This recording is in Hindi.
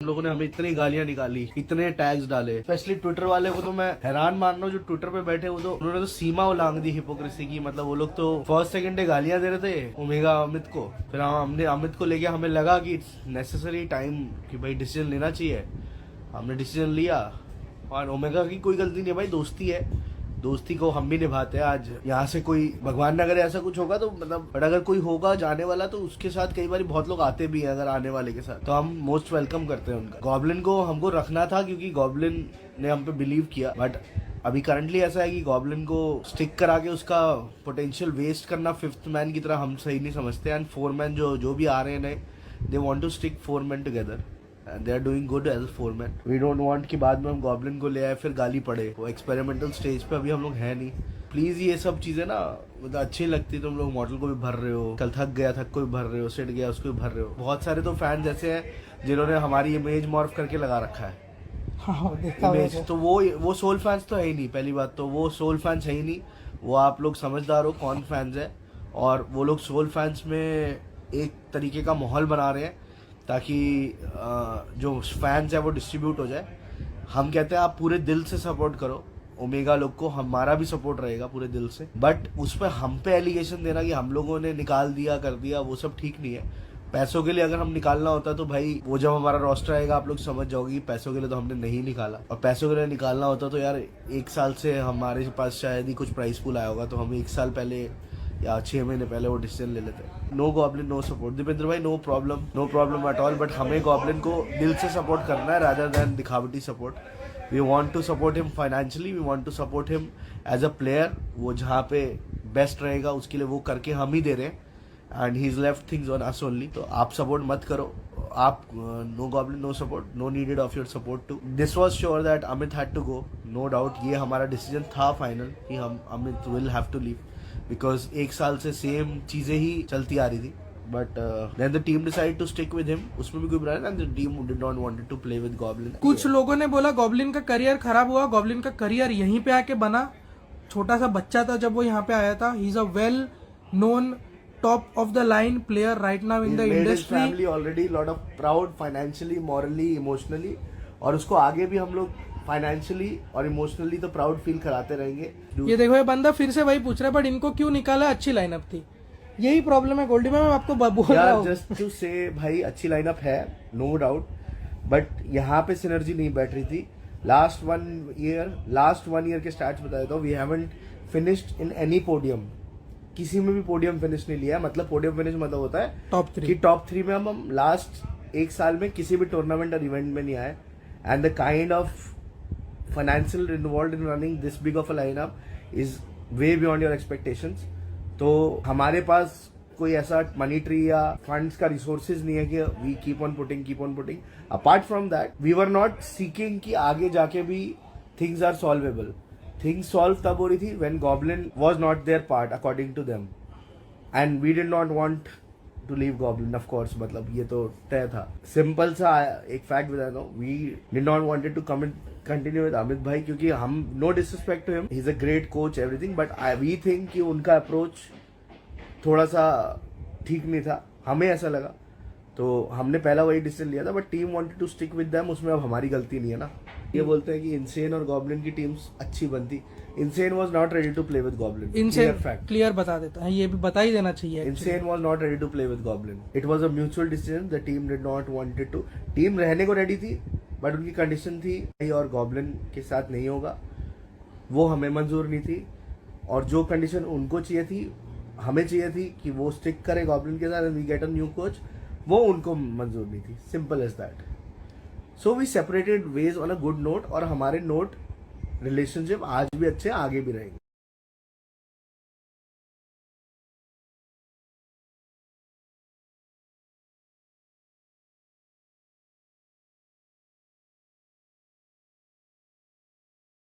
हम लोगों ने हमें इतनी गालियां निकाली, इतने टैग्स डाले, स्पेशली ट्विटर वाले को तो मैं हैरान मान रहा हूँ। जो ट्विटर पे बैठे वो तो उन्होंने तो सीमा उलांघ दी हिपोक्रेसी की। मतलब वो लोग तो फर्स्ट सेकंड डे गालियां दे रहे थे ओमेगा अमित को, फिर हमने अमित को लेके हमें लगा कि इट्स नेसेसरी टाइम कि भाई डिसीजन लेना चाहिए। हमने डिसीजन लिया और ओमेगा की कोई गलती नहीं है भाई, दोस्ती है, दोस्ती को हम भी निभाते हैं। आज यहाँ से कोई भगवान न करे ऐसा कुछ होगा तो मतलब, बट अगर कोई होगा जाने वाला तो उसके साथ कई बार बहुत लोग आते भी हैं। अगर आने वाले के साथ तो हम मोस्ट वेलकम करते हैं उनका। गॉब्लिन को हमको रखना था क्योंकि गॉब्लिन ने हम पे बिलीव किया, बट अभी करंटली ऐसा है कि गॉब्लिन को स्टिक करा के उसका पोटेंशियल वेस्ट करना फिफ्थ मैन की तरह हम सही नहीं समझते। एंड फोर मैन जो भी आ रहे हैं नए, they want to stick four man together and they are doing good as a foreman. We don't want कि बाद में हम गॉब्लिन को ले आए फिर गाली पड़े। वो एक्सपेरिमेंटल स्टेज पे अभी हम लोग हैं नहीं। प्लीज ये सब चीजें ना मतलब अच्छी लगती। तुम लोग मॉडल को भी भर रहे हो, कल थक गया थक को भी भर रहे हो, सेट गया उसको भी भर रहे हो। बहुत सारे तो फैंस ऐसे हैं जिन्होंने हमारी इमेज मॉर्फ करके लगा रखा है। हाँ, इमेज तो वो सोल फैंस तो है ही नहीं। पहली बात तो वो सोल फैंस है ही नहीं। वो आप लोग समझदार हो कौन फैंस है, और वो लोग सोल फैंस में एक तरीके का माहौल बना रहे हैं ताकि जो फैंस है वो डिस्ट्रीब्यूट हो जाए। हम कहते हैं आप पूरे दिल से सपोर्ट करो ओमेगा लोग को, हमारा भी सपोर्ट रहेगा पूरे दिल से। बट उस पर हम पे एलिगेशन देना कि हम लोगों ने निकाल दिया कर दिया, वो सब ठीक नहीं है। पैसों के लिए अगर हम निकालना होता तो भाई वो जब हमारा रोस्टर आएगा आप लोग समझ जाओगे कि पैसों के लिए तो हमने नहीं निकाला। और पैसों के लिए निकालना होता तो यार एक साल से हमारे पास शायद ही कुछ प्राइस पूल आया होगा, तो हम एक साल पहले या 6 महीने पहले वो डिसीजन ले लेते। No goblin no support. Dipendra भाई no problem at all, but हमें गॉब्लिन को दिल से सपोर्ट करना है रादर देन दिखावटी support. We want to support him financially, we want to support him as a player. वो जहाँ पे बेस्ट रहेगा उसके लिए वो करके हम ही दे रहे हैं, and he is left things on us only. तो आप सपोर्ट मत करो। आप no goblin no support, no needed of your support too. This was sure that Amit had to go, no doubt. ये हमारा डिसीजन था फाइनल कि हम Amit will have to leave, because एक साल से सेम चीजें ही चलती आ रही थी। But then the team decide to stick with him, उसमें भी कोई बुरा नहीं, and the team did not wanted to play with Goblin. कुछ लोगों ने बोला गॉब्लिन का करियर खराब हुआ, गॉब्लिन का करियर यहीं पे आके बना। छोटा सा बच्चा था जब वो यहाँ पे आया था। ही is a well known top of the line player right now in the industry. Family already lot of proud financially, morally, emotionally, और उसको आगे भी हम लोग फाइनेंशियली और इमोशनली तो प्राउड फील कराते रहेंगे। ये देखो ये बंदा फिर से वही पूछ रहा है, बट इनको क्यों निकाला? अच्छी लाइनअप थी। यही प्रॉब्लम है गोल्डी में, मैं आपको बोल रहा हूँ। जस्ट टू से भाई अच्छी लाइनअप है नो डाउट, बट यहाँ पे सिनर्जी नहीं बैठ रही थी। लास्ट वन ईयर के स्टार्ट बता देता हूँ। We haven't finished in any podium, किसी में भी पोडियम फिनिश नहीं लिया है। मतलब पोडियम फिनिश मतलब होता है टॉप 3 में हम लास्ट एक साल में किसी भी टूर्नामेंट और इवेंट में नहीं आए। And the kind of financial involve in running this big of a lineup is way beyond your expectations. तो हमारे पास कोई ऐसा मनी ट्री या फंड्स का रिसोर्सेज नहीं है कि we keep on putting. Apart from that we were not seeking कि आगे जाके भी things are solvable. Things solve तब हो रही थी when Goblin was not there part according to them, and we did not want to leave Goblin of course. मतलब ये तो तय था। सिंपल सा एक फैक्ट बताता हूँ, we did not wanted to continue with Amit भाई, क्योंकि हम no disrespect to him, he is a great coach everything, but we think कि उनका अप्रोच थोड़ा सा ठीक नहीं था, हमें ऐसा लगा। तो हमने पहला वही डिसीजन लिया था, but team wanted to stick with them, उसमें अब हमारी गलती नहीं है ना। ये बोलते हैं कि इनसेन और गॉब्लिन की टीम्स अच्छी बनती। Insane was not ready to play with Goblin. Insane clear बता देता है, ये भी बता ही देना चाहिए। Insane was not ready to play with Goblin. It was a mutual decision. The team did not wanted to. Team रहने को रेडी थी, बट उनकी कंडीशन थी और गॉब्लिन के साथ नहीं होगा, वो हमें मंजूर नहीं थी। और जो कंडीशन उनको चाहिए थी, हमें चाहिए थी कि वो स्टिक करे गॉब्लिन के साथ and we get a new coach, वो उनको मंजूर नहीं थी। Simple as that. So we separated ways on a good note, और हमारे नोट रिलेशनशिप आज भी अच्छे, आगे भी रहेंगे।